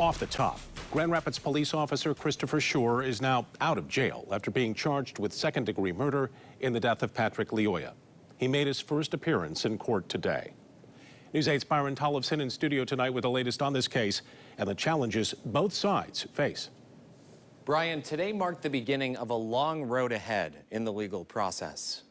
Off the top, Grand Rapids police officer Christopher Schurr is now out of jail after being charged with second-degree murder in the death of Patrick Lyoya. He made his first appearance in court today. News 8's Byron Tollefson in studio tonight with the latest on this case and the challenges both sides face. Brian, today marked the beginning of a long road ahead in the legal process.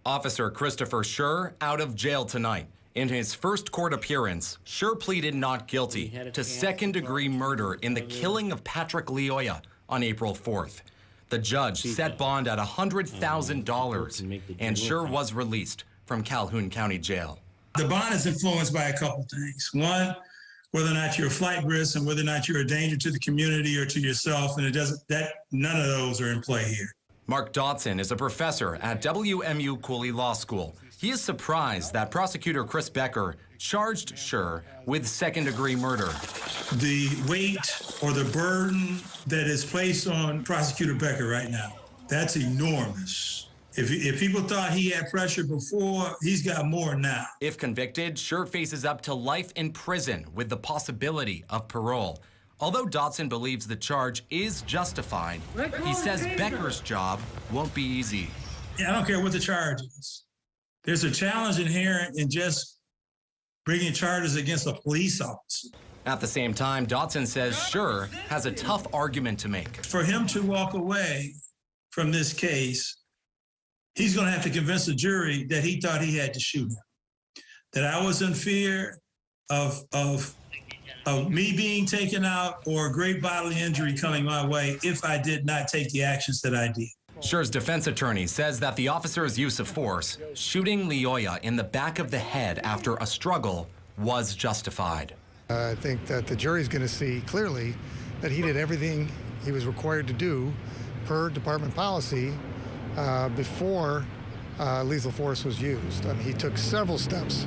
Officer Christopher Schurr out of jail tonight. In his first court appearance, Schurr pleaded not guilty to second-degree murder in the killing of Patrick Lyoya on April 4th. The judge set bond at $100,000, and Schurr was released from Calhoun County Jail. The bond is influenced by a couple things. One, whether or not you're a flight risk and whether or not you're a danger to the community or to yourself, and none of those are in play here. Mark Dotson is a professor at WMU Cooley Law School. He is surprised that prosecutor Chris Becker charged Schurr with second-degree murder. The weight or the burden that is placed on prosecutor Becker right now, that's enormous. If people thought he had pressure before, he's got more now. If convicted, Schurr faces up to life in prison with the possibility of parole. Although Dotson believes the charge is justified, he says Becker's job won't be easy. I don't care what the charge is. There's a challenge inherent in just bringing charges against a police officer. At the same time, Dotson says Schurr has a tough argument to make. For him to walk away from this case, he's going to have to convince the jury that he thought he had to shoot him, that I was in fear of me being taken out or a great bodily injury coming my way if I did not take the actions that I did. Schurr's defense attorney says that the officer's use of force, shooting Lyoya in the back of the head after a struggle, was justified. I think that the jury's going to see clearly that he did everything he was required to do per department policy before lethal force was used. I mean, he took several steps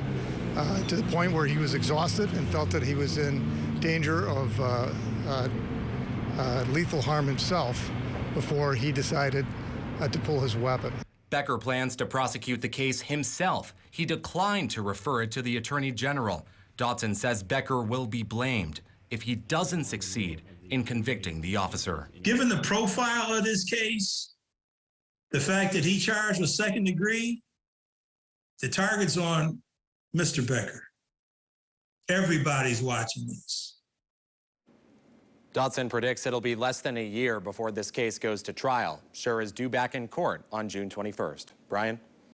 to the point where he was exhausted and felt that he was in danger of lethal harm himself before he decided to pull his weapon. Becker plans to prosecute the case himself. He declined to refer it to the Attorney General. Dotson says Becker will be blamed if he doesn't succeed in convicting the officer. Given the profile of this case, the fact that he charged with second degree, the target's on Mr. Becker. Everybody's watching this. Dotson predicts it'll be less than a year before this case goes to trial. Schurr is due back in court on June 21st. Brian?